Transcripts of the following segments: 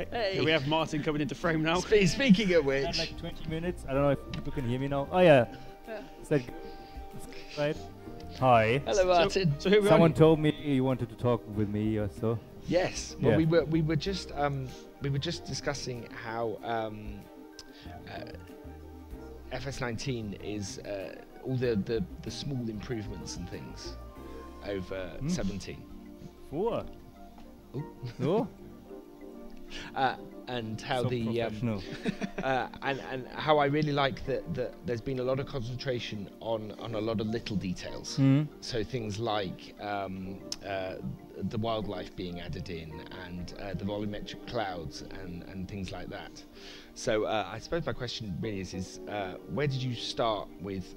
Hey. Here we have Martin coming into frame now. Speaking of Had which, like 20 minutes. I don't know if people can hear me now. Oh yeah. Is that right? Hi. hello, Martin. So here we Someone are. told me you wanted to talk with me or so. Yes. Well, Yeah. we were just discussing how FS19 is all the small improvements and things over 17. Four. Ooh. No. And how So the professional. and how I really like that there's been a lot of concentration on a lot of little details. So things like the wildlife being added in and the volumetric clouds and things like that. So I suppose my question really is where did you start with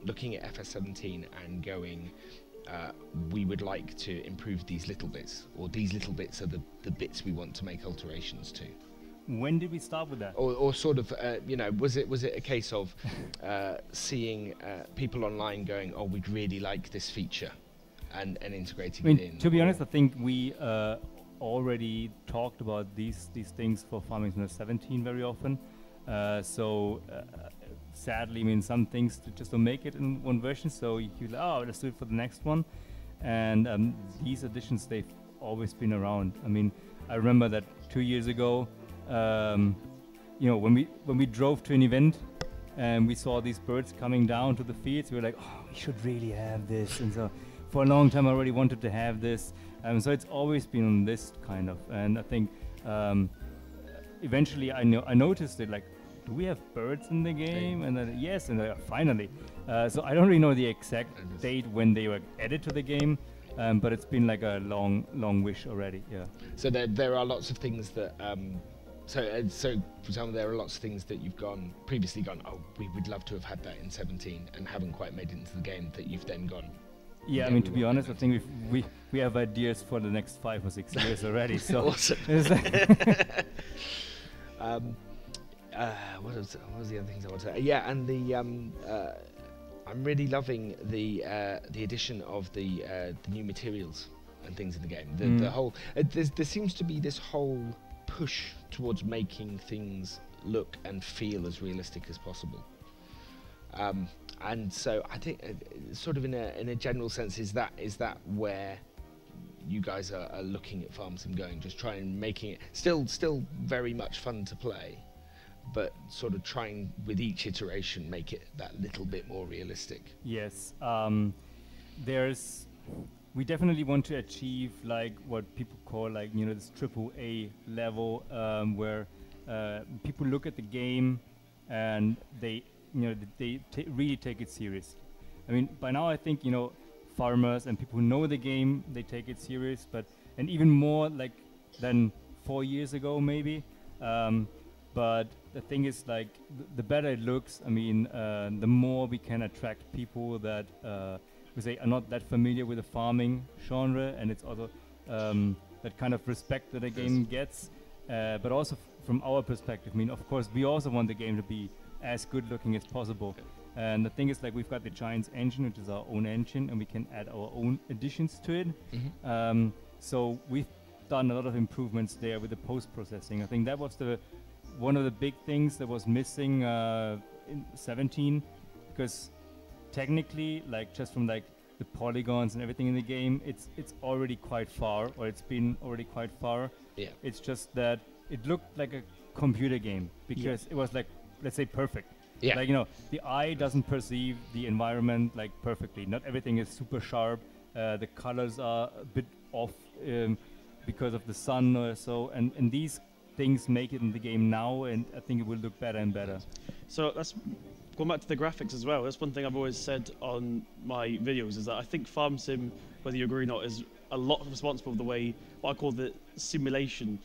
looking at FS17 and going, we would like to improve these little bits, or these little bits are the bits we want to make alterations to? When did we start with that? Or sort of, was it a case of seeing people online going, oh, we'd really like this feature, and integrating it in? To be honest, I think we already talked about these things for Farming Simulator 17 very often. Sadly, I mean, some things just don't make it in one version, so you like, oh, let's do it for the next one. And these additions, they've always been around. I mean, I remember that 2 years ago, when we drove to an event and we saw these birds coming down to the fields, we were like, oh, we should really have this. And so for a long time, I already wanted to have this. So it's always been on this kind of, and I think eventually I noticed it, like, do we have birds in the game? And then yes, and finally. So I don't really know the exact date when they were added to the game, but it's been like a long wish already. Yeah. So there are lots of things that. So for example, there are lots of things that you've previously gone. Oh, we would love to have had that in 17, and haven't quite made it into the game. That you've then gone. Yeah, I mean, to be honest, I think we have ideas for the next 5 or 6 years already. So Awesome. it's like what was the other things I wanted to say? Yeah, and the I'm really loving the addition of the new materials and things in the game. The whole there seems to be this whole push towards making things look and feel as realistic as possible. And so I think, sort of in a general sense, is that where you guys are looking at Farm Sim going, just trying making it still very much fun to play, but sort of trying with each iteration make it that little bit more realistic. yes, we definitely want to achieve like what people call like this AAA level, where people look at the game and they really take it serious. I mean, by now I think farmers and people who know the game, they take it serious, and even more like than 4 years ago maybe. But the thing is, like, the better it looks, I mean, the more we can attract people that we say are not that familiar with the farming genre, and it's also that kind of respect that a game gets. But also from our perspective, I mean, of course, we also want the game to be as good looking as possible. And the thing is, like, we've got the Giants engine, which is our own engine, and we can add our own additions to it. So we've done a lot of improvements there with the post-processing. I think that was one of the big things that was missing in 17, because technically, like, just from like the polygons and everything in the game, it's already quite far, or it's been already quite far. Yeah. It's just that it looked like a computer game because it was like, let's say, perfect. Yeah. Like, the eye doesn't perceive the environment like perfectly. Not everything is super sharp. The colors are a bit off because of the sun or so, and these things make it in the game now, and I think it will look better and better. So that's going back to the graphics as well. That's one thing I've always said on my videos, is that I think Farm Sim, whether you agree or not, is a lot responsible for the way, what I call the simulation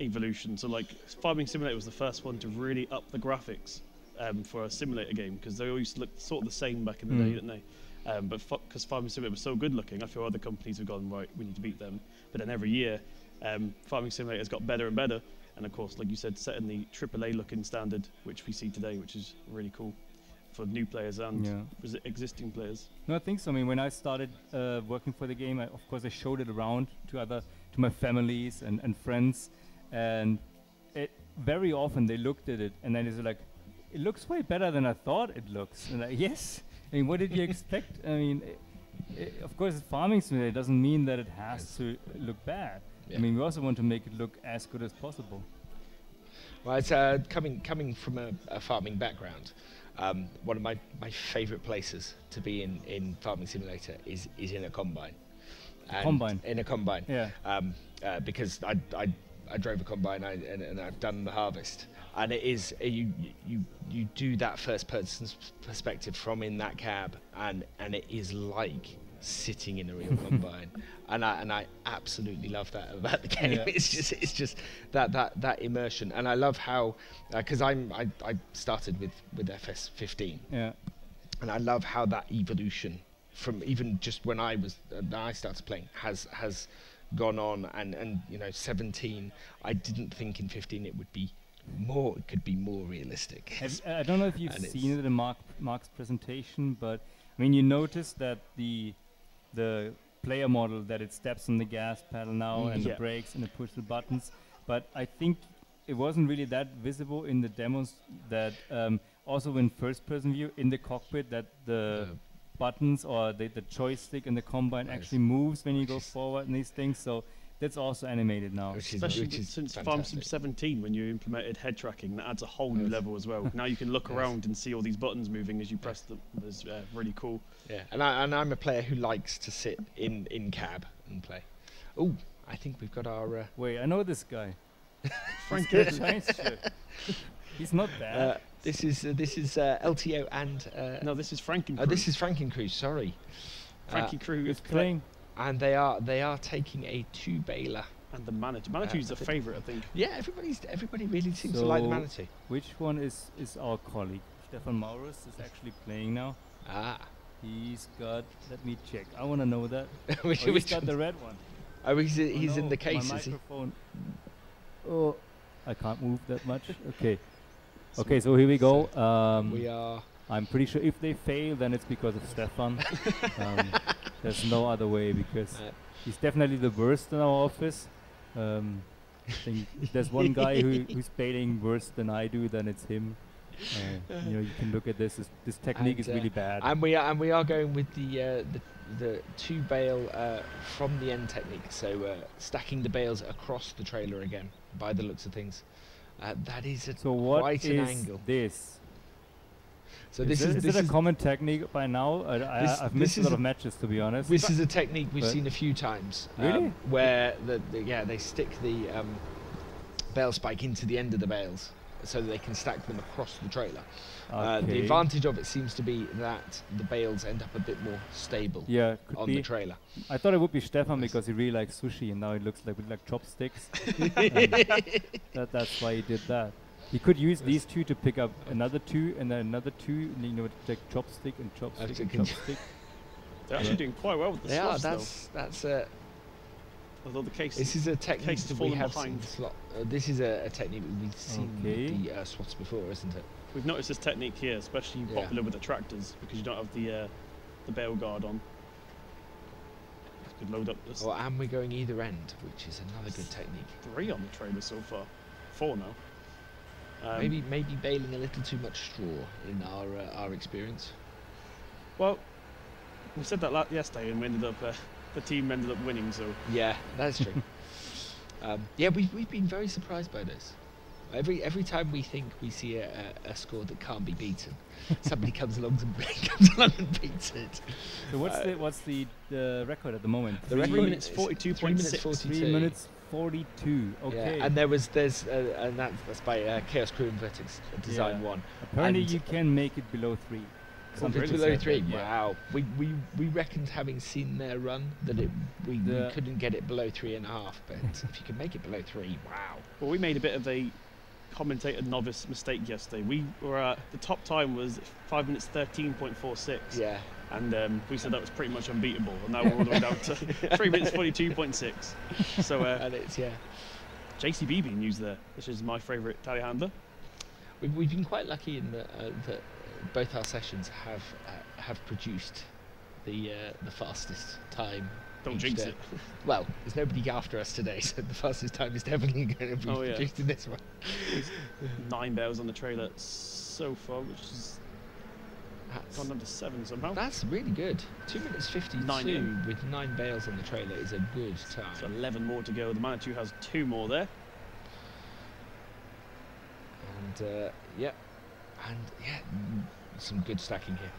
evolution. So like Farming Simulator was the first one to really up the graphics for a simulator game, because they always looked sort of the same back in the day, didn't they? But because Farming Simulator was so good looking, I feel other companies have gone, right, we need to beat them. But then every year, Farming Simulator has got better and better. And of course, like you said, setting the AAA looking standard, which we see today, which is really cool for new players and existing players. No, I think so. I mean, when I started working for the game, of course I showed it around to my families and friends, and very often they looked at it and then it's like, it looks way better than I thought it looks. And like, yes, I mean, what did you expect? I mean, of course, it's farming simulator. It doesn't mean that it has to look bad. Yeah. I mean, we also want to make it look as good as possible. Well, it's coming from a farming background. One of my favourite places to be in Farming Simulator is in a combine. In a combine. Yeah. Because I drove a combine and I've done the harvest, and it is you do that first person perspective from in that cab, and it is like sitting in a real combine, and I absolutely love that about the game. Yeah. It's just that immersion, and I love how because I started with FS15, Yeah. and I love how that evolution from even just when I started playing has gone on, and 17, I didn't think in 15 it would be more, it could be more realistic. I don't know if you've seen it in Mark's presentation, but I mean, you notice that the player model, that it steps on the gas pedal now and the brakes and it pushes the buttons, but I think it wasn't really that visible in the demos, that also in first person view in the cockpit, that the buttons or the joystick in the combine actually moves when you go forward and these things, so that's also animated now. Especially since Farm Sim 17, when you implemented head tracking, that adds a whole new level as well. Now you can look around and see all these buttons moving as you press them. It's really cool. Yeah, and I'm a player who likes to sit in cab and play. Oh, I think we've got our... Wait, I know this guy. Frank He's not bad. This is LTO and... no, this is Franken Crew. Oh, this is Frankencrew, sorry. Frankie Crew is playing. And they are taking a 2-baler. And the Manitou. Manitou's a favourite, I think. Yeah, everybody really seems to like the Manitou. Which one is our colleague? Stefan Maurus is actually playing now. Ah. He's got... Let me check. I want to know that. Which he's got the red one. Oh, he's in the case, my is he? microphone. Oh, I can't move that much. Okay. Okay, so here we go. We are... I'm pretty sure if they fail, then it's because of Stefan. There's no other way, because he's definitely the worst in our office. I think if there's one guy who's failing worse than I do, then it's him. You can look at this. This technique is really bad. And we are going with the 2-bale from the end technique. So stacking the bales across the trailer again, by the looks of things. That is quite an angle. This? So is it a common technique by now? I've missed a lot of matches, to be honest. This is a technique we've seen a few times. Really? Where they stick the bale spike into the end of the bales so that they can stack them across the trailer. The advantage of it seems to be that the bales end up a bit more stable on the trailer. I thought it would be Stefan because he really likes sushi, and now it looks like chopsticks. That's why he did that. He could use these two to pick up another 2 and then another 2, and like chopstick and chopstick and chopstick. They're actually doing quite well with the slots, that's although the case. This is a technique that we have behind. This is a technique that we've seen with the SWATs before, isn't it? We've noticed this technique here, especially popular with the tractors, because you don't have the bale guard on. You could load up this. Oh, and we're going either end, which is another good technique. 3 on the trailer so far. 4 now. Maybe baling a little too much straw in our experience. Well, we said that yesterday, and we ended up the team ended up winning. So yeah, that's true. We've been very surprised by this. Every time we think we see a score that can't be beaten, somebody comes along and beats it. So what's the record at the moment? The record 3 minutes 42.6. 3 minutes 42. Okay. Yeah, and and that's by Chaos Crew and Vertex Design 1. Apparently you can make it below 3. Below 3. Wow. We reckoned, having seen their run, that we couldn't get it below 3.5. But if you can make it below 3, wow. Well, we made a bit of a commentator novice mistake yesterday. We were the top time was 5 minutes 13.46. Yeah. And we said that was pretty much unbeatable, and now we're all the way down to 3 minutes 42.6. So and it's JCB being used there, which is my favourite telehandler. We've been quite lucky in that both our sessions have produced the fastest time Don't jinx it. Well, there's nobody after us today, so the fastest time is definitely going to be Oh, yeah. produced in this one. 9 bales on the trailer so far, which is gone down to 7 somehow. That's really good. 2 minutes 52 9 in. with 9 bales on the trailer is a good time. So 11 more to go. The Manitou has 2 more there. And yeah, some good stacking here.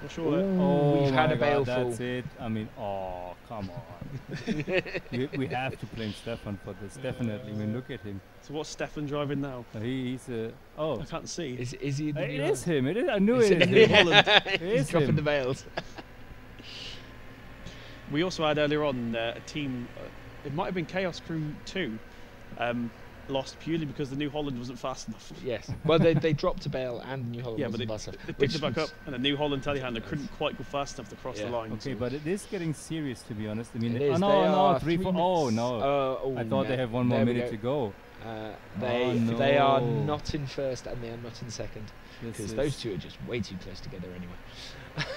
For sure. Oh, we've had my a bale God, full. that's it. I mean, oh, come on. we have to blame Stefan for this, definitely. I mean, look at him. So what's Stefan driving now? He's a... Oh, I can't see. Is he? it The new is Holland? him. It is. I knew it is He's him. It He's is dropping him. the bales. We also had earlier on a team, it might have been Chaos Crew 2, lost purely because the New Holland wasn't fast enough. Yes. Well, they dropped a bale and New Holland Yeah, but wasn't fast enough, they picked which it back was- up, and the New Holland telehandler couldn't quite go fast enough to cross the Yeah. line. Okay, so- but it is getting serious, to be honest. I mean, It oh is. no, They no, are 3, 4. 3 Oh minutes. no! Oh, I thought no. they have one more There we minute go. to go. They are no. not in first and they are not in second This because is- those two are just way too close together anyway.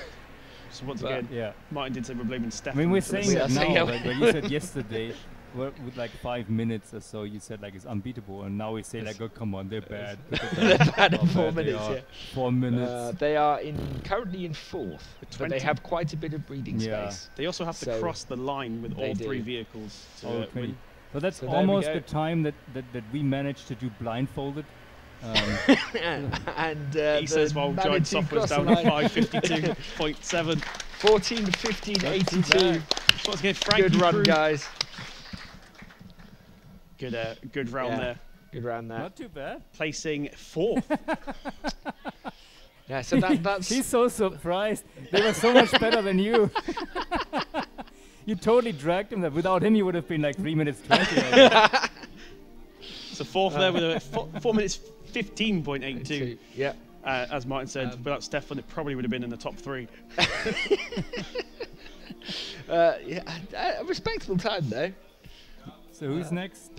So once But- again, Yeah. Martin did say we're blaming I Stefan. mean, we're for this. saying We that are saying now, that- but you said yesterday, with like 5 minutes or so, you said like it's unbeatable, and now we say like, oh come on, they're bad. Look at They're that, bad how at 4 bad they minutes. are. Yeah. 4 minutes. They are currently in fourth, but 20. they have quite a bit of breathing Yeah. space. They also have to So cross the line with they all do. 3 vehicles to Oh, win. 20. So that's So there we almost go. the time that we managed to do blindfolded. And He says while Giant Manitou Software's cross the down to line. 552.7. 14, 15, Not too 82. bad. Once again, Frankie Good run, Crew. guys. Good round Yeah. there. Good round there. Not too bad. Placing 4th. Yeah, so that's He's so surprised. They were so much better than you. You totally dragged him. That without him, you would have been like 3 minutes 20. So 4th there with a 4 minutes 15.82. Yeah. As Martin said, without Stefan, it probably would have been in the top 3. Yeah, a respectable time though. So who's next?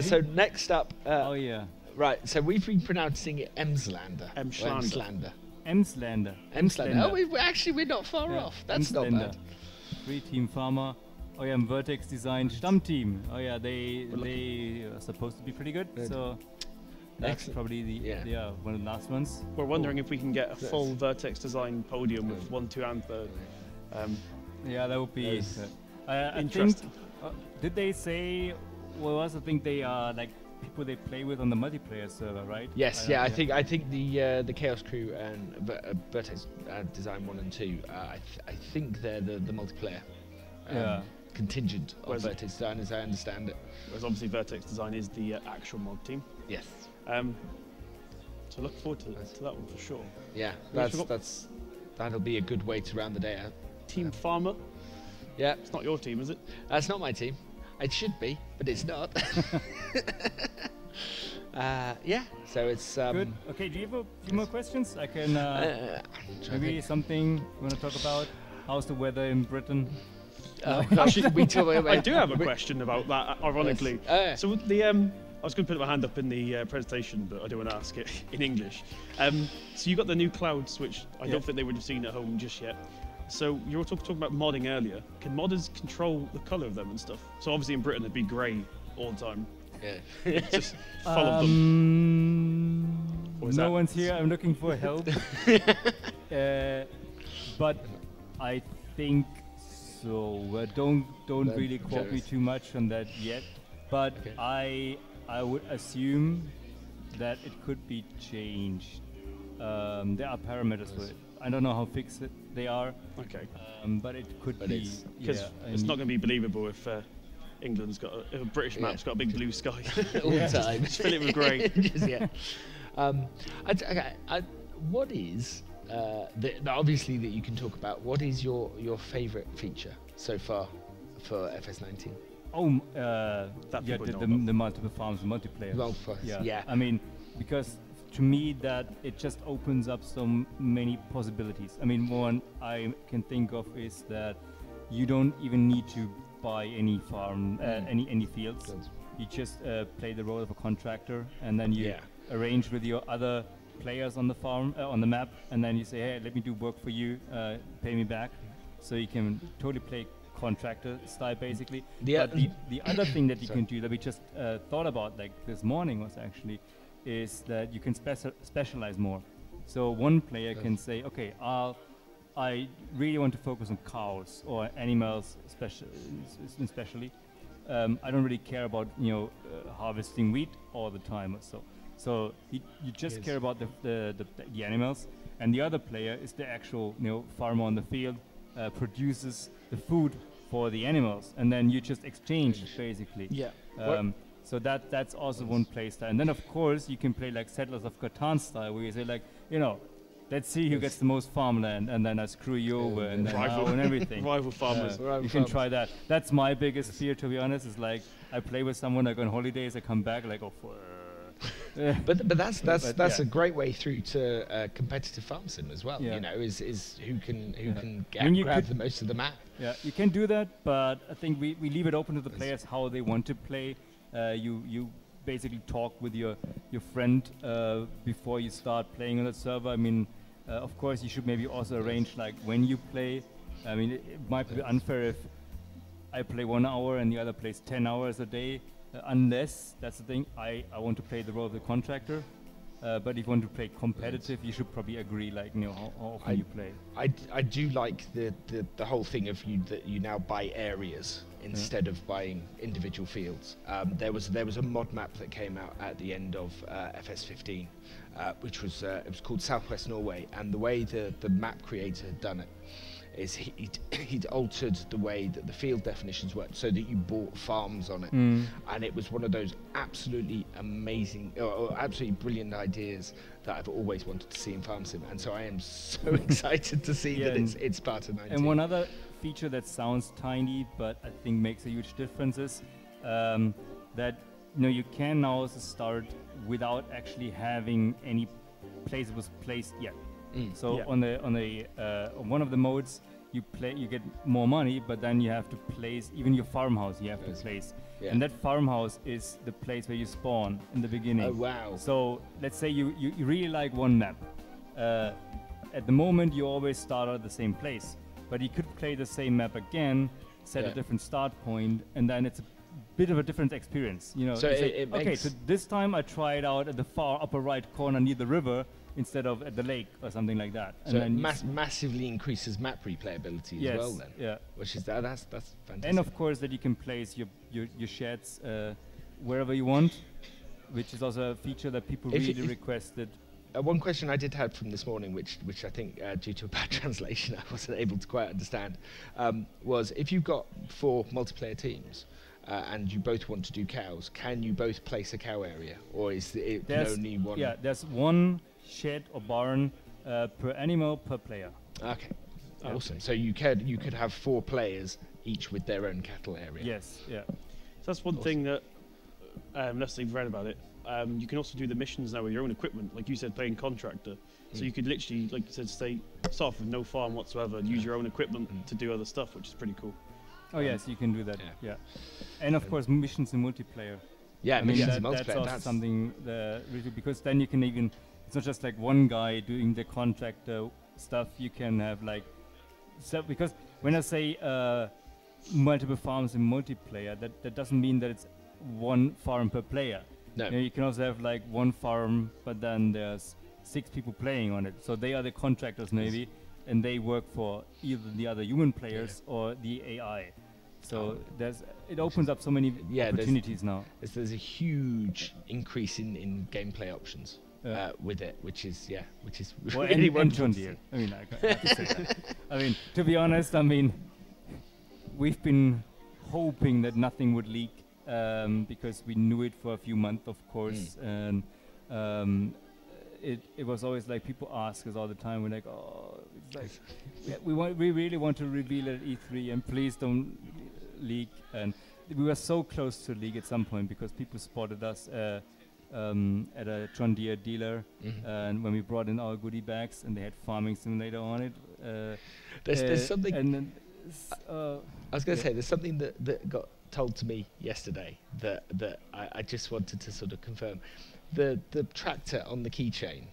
So next up, Oh yeah, right. So we've been pronouncing it Emslander. or Emslander. Emslander. Emslander. Emslander. Oh, we're not far Yeah, off. That's not Emslander. bad. 3-team farmer. Oh yeah, Vertex Design Stammteam. Oh yeah, they are supposed to be pretty good. Good. So that's Excellent. probably Yeah. one of the last ones. We're wondering if we can get a Yes. full Vertex design podium with 1, 2, and 3rd. Yeah, that would be. Those- I think. Interesting. Did they say? Well, I also think they are like people they play with on the multiplayer server, right? Yes, I think the Chaos Crew and Vertex Design 1 and 2. I think they're the multiplayer Yeah. contingent of Whereas- Vertex Design, as I understand it. Whereas obviously Vertex design is the actual mod team. Yes. So look forward to that one for sure. Yeah, We also got- that'll be a good way to round the day out. Team Farmer. Yeah, It's not your team, is it? that's not my team. It should be, but it's not. Yeah, so it's Good. Okay, do you have a few more questions? I can maybe something you want to talk about. How's the weather in Britain? Actually, we talk about. I do have a question about that, ironically. Yes. So the I was going to put my hand up in the presentation, but I don't want to ask it in English. So you got the new clouds, which I Yeah. don't think they would have seen at home just yet. So you were talking about modding earlier. Can modders control the colour of them and stuff? So obviously in Britain it'd be grey all the time. Yeah. Just full of them. Or is No that- one's here. I'm looking for help. But I think so. Don't Then really quote me curious. too much on that yet. But Okay. I would assume that it could be changed. There are parameters for it. I don't know how fixed they are, Okay. but it could But be. it's- Because yeah, it's not going to be believable if England's got if a British Yeah. map's got a big blue sky. All Yeah. the time. Just fill it with grey. Just, yeah. What is obviously that you can talk about? What is your favourite feature so far for FS19? That yeah, people the, know the, about. the multiple farms multiplayer. Well, for us, yeah. I mean, because to me that it just opens up so many possibilities. I mean, one I can think of is that you don't even need to buy any farm, any fields. Fields. You just play the role of a contractor, and then you Yeah. arrange with your other players on the farm, on the map, and then you say, hey, let me do work for you, pay me back. So you can totally play contractor style basically. The But the other thing that you Sorry. can do that we just thought about like this morning was actually is that you can specialize more. So one player can say, okay, I really want to focus on cows or animals, especially. I don't really care about harvesting wheat all the time or so. So you just Yes. care about the animals, and the other player is the actual farmer on the field, produces the food for the animals, and then you just exchange basically. Yeah. So that's also one play style. And then of course you can play like Settlers of Catan style, where you say like, let's see who gets the most farmland, and then I screw you over, and then and everything. Rival farmers. Rival You can farmers. try that. That's my biggest fear, to be honest. Is like I play with someone, I go on holidays, I come back like, But that's But that's yeah. a great way through to competitive farm sim as well. Yeah. Is who can I mean, you grab could- the most of the map. Yeah, you can do that, but I think we leave it open to the players how they want to play. You basically talk with your friend before you start playing on the server. I mean, of course, you should maybe also arrange like when you play. I mean, it might be unfair if I play 1 hour and the other plays 10 hours a day, unless that's the thing. I want to play the role of the contractor. But if you want to play competitive, you should probably agree, like how often you play. I do like the whole thing of that you now buy areas instead of buying individual fields. There was a mod map that came out at the end of FS15, which was it was called Southwest Norway, and the way the map creator had done it is he'd altered the way that the field definitions worked so that you bought farms on it, and it was one of those absolutely amazing or absolutely brilliant ideas that I've always wanted to see in farm sim, and so I am so excited to see Yeah, that and- it's part of 19. And one other feature that sounds tiny, but I think makes a huge difference is that you can now also start without actually having any place that was placed yet. So Yeah. on one of the modes you get more money, but then you have to place even your farmhouse. You have to Yes. place, Yeah. and that farmhouse is the place where you spawn in the beginning. Oh wow. So let's say you really like one map. At the moment, you always start at the same place, but you could play the same map again, set Yeah. a different start point, and then it's a bit of a different experience. So You say, it okay, makes- so this time I try it out at the far upper right corner near the river instead of at the lake or something like that. So it then you massively increases map replayability yes, as well then. yeah. Which is that's fantastic. And of course that you can place your sheds wherever you want, which is also a feature that people If you- really requested. One question I did have from this morning, which I think due to a bad translation I wasn't able to quite understand, was if you've got 4 multiplayer teams and you both want to do cows, can you both place a cow area, or is it can only one? Yeah, there's one shed or barn per animal per player. Okay. Yeah. Awesome. So you could have 4 players each with their own cattle area. Yes, yeah. So that's one thing that, unless they've read about it, you can also do the missions now with your own equipment. Like you said, playing contractor. So you could literally, like you said, start off with no farm whatsoever and use your own equipment to do other stuff, which is pretty cool. Oh yes, you can do that. yeah. Yeah, and of course missions in multiplayer. Yeah, I mean missions and that's multiplayer. also something really, because then you can even, it's not just like one guy doing the contractor stuff. You can have like, so because when I say multiple farms in multiplayer, that doesn't mean that it's one farm per player. No. You can also have like one farm, but then there's 6 people playing on it. So they are the contractors maybe, and they work for either the other human players or the AI. So it opens up so many there's- opportunities now. There's a huge increase in gameplay options Yeah. with it, which is Well, really and wonderful John to Deere. see. I mean, I have to say that. I mean, to be honest, I mean, we've been hoping that nothing would leak because we knew it for a few months, of course, and it was always like people ask us all the time. We're like, oh, it's like we really want to reveal it at E3, and please don't leak. And we were so close to leak at some point because people spotted us at a John Deere dealer, and when we brought in our goodie bags, and they had Farming Simulator on it. There's something. And then, I was going to say there's something that got told to me yesterday that I just wanted to sort of confirm. The tractor on the keychain,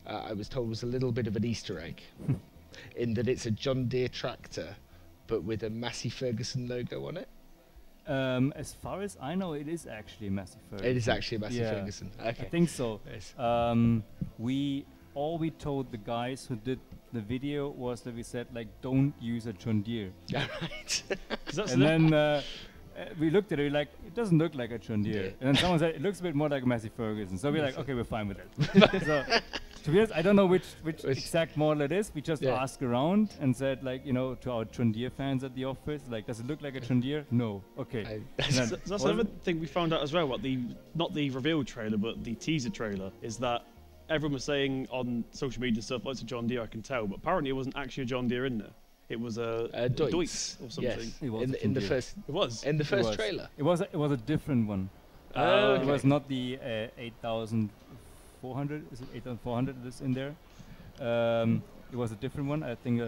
I was told was a little bit of an Easter egg, in that it's a John Deere tractor but with a Massey Ferguson logo on it. As far as I know, it is actually Massey Ferguson. It is actually Massey Yeah. Ferguson. Okay. I think so. Yes. We told the guys who did the video was that we said like, don't use a John Deere. Yeah, right. 'Cause that's And then we looked at it, we're like, it doesn't look like a John Deere. Yeah. And then someone said, it looks a bit more like a Massey Ferguson. So we're like, okay, we're fine with it. So, to be honest, I don't know which exact model it is. We just asked around and said, like, you know, to our John Deere fans at the office, like, does it look like a John Deere? No. Okay. And then, So that's another thing we found out as well. What not the reveal trailer, but the teaser trailer, is that everyone was saying on social media stuff, "Oh, it's a John Deere." I can tell, but apparently it wasn't actually a John Deere in there. It was a Deutz or something. Yes. It was In a the John Deere. first It was. in the It first was. trailer. It was a different one. Oh, It was okay. not the 8,400. Is it 8,400 that's in there? It was a different one. I think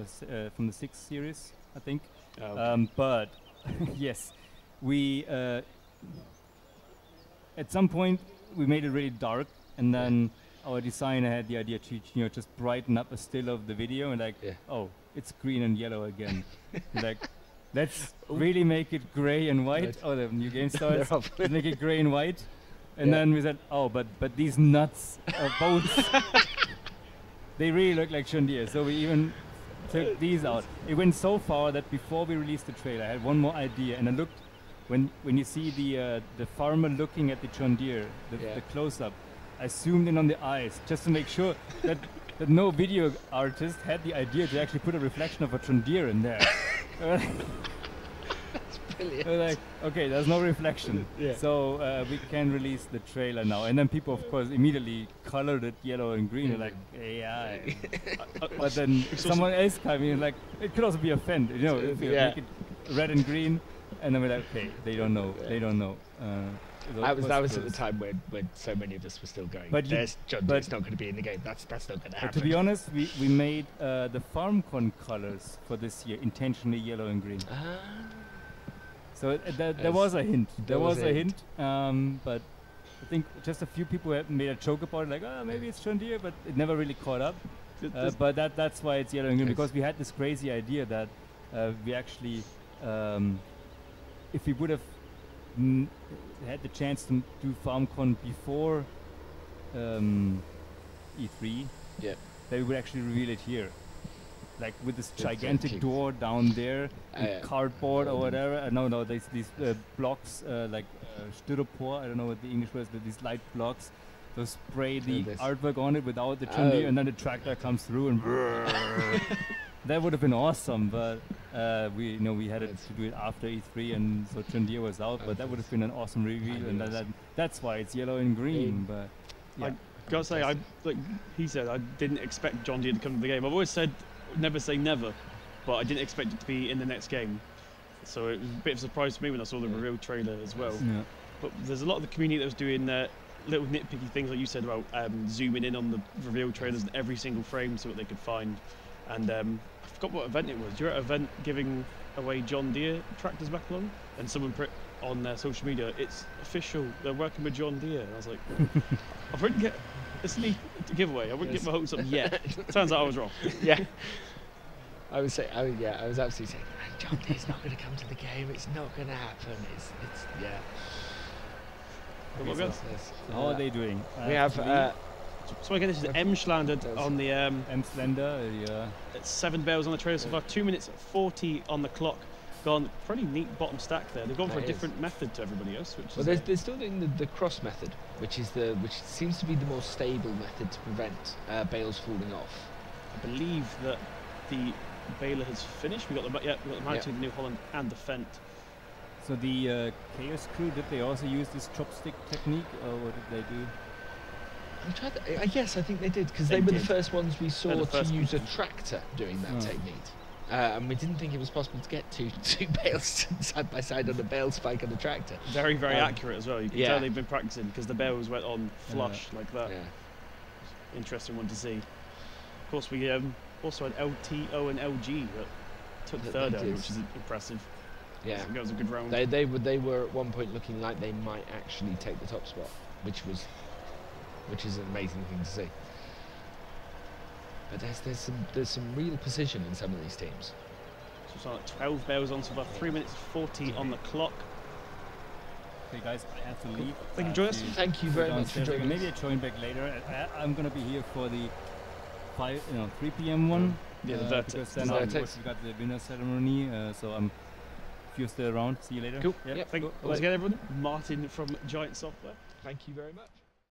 from the 6 series. I think. Oh, okay. But yes, we at some point we made it really dark, and then our designer had the idea to just brighten up a still of the video, and like, oh, it's green and yellow again. Like, let's really make it gray and white. Right. Oh, the new game starts. They're off. Let's make it gray and white. And then we said, oh, but these nuts both they really look like John Deere. So we even took these out. It went so far that before we released the trailer, I had one more idea, and I looked when you see the farmer looking at the John Deere, the close-up, I zoomed in on the eyes just to make sure that no video artist had the idea to actually put a reflection of a John Deere in there. Brilliant. We're like, okay, there's no reflection. Yeah. So we can release the trailer now. And then people, of course, immediately colored it yellow and green. They're like, yeah. But then someone else came in, like, it could also be a Fend, you know, if you make it red and green. And then we're like, okay, they don't know. They don't know. That was at the time when so many of us were still going. But There's John Deere's not going to be in the game. That's not going to But happen. to be honest, we made the FarmCon colors for this year intentionally yellow and green. So there was a hint. There was a hint. But I think just a few people have made a joke about it, like, oh, maybe it's John Deere, but it never really caught up. But that's why it's yellow and green, because we had this crazy idea that we actually, if we would have had the chance to do FarmCon before E3, then we would actually reveal it here. Like with this gigantic door down there, with cardboard or whatever. No, these blocks, like styropor, I don't know what the English word is, these light blocks. So spray the artwork on it without the John Deere, and then the tractor comes through and that would have been awesome, but we had to do it after E3, and so John Deere was out, but that would have been an awesome reveal, and that's why it's yellow and green. But yeah. I gotta say, like he said, I didn't expect John Deere to come to the game. I've always said never say never, but I didn't expect it to be in the next game. So it was a bit of a surprise to me when I saw the reveal trailer as well. Yeah. But there's a lot of the community that was doing little nitpicky things, like you said about zooming in on the reveal trailers in every single frame so what they could find. And I forgot what event it was. You're at an event giving away John Deere tractors back along, and someone put on their social media, it's official, they're working with John Deere. And I was like, I wouldn't get, it's a giveaway, I wouldn't get my hopes up yet. Turns out I was wrong. Yeah. I was absolutely saying, John Deere's not going to come to the game. It's not going to happen. It's yeah. But what else? How are they doing? We have. So again, this is Emschlander on the Emschlander, yeah. It's 7 bales on the trailer so far. 2 minutes 40 on the clock. Gone pretty neat bottom stack there. They've gone for a different method to everybody else. Which well, they're still doing the cross method, which seems to be the more stable method to prevent bales falling off. I believe that the baler has finished. We got the Mountain, the New Holland, and the Fendt. So the Chaos Crew, did they also use this chopstick technique, or what did they do? I'm trying to, yes, I think they did, because they were the first ones we saw to use a tractor doing that technique. And we didn't think it was possible to get two bales side by side on a bale spike on the tractor. Very, very accurate as well. You can tell they've been practicing, because the bales went on flush like that. Yeah. Interesting one to see. Of course, we also had LTO and LG that took third out, which is impressive. Yeah, so that was a good round. They were at one point looking like they might actually take the top spot, which is an amazing thing to see. But there's some real precision in some of these teams. So So like 12 bells on, so about 3 minutes 40 on the clock. Okay, guys, I have to leave. Thank you for joining us. Thank you very much for joining us. Maybe I join back later. I'm gonna be here for the 3 p.m. one. Yeah, the because Vertex. then The afterwards Vertex. we got the winner ceremony. So if you're still around, see you later. Cool. Yeah, Thank you cool. once again, everyone. Martin from Giant Software. Thank you very much.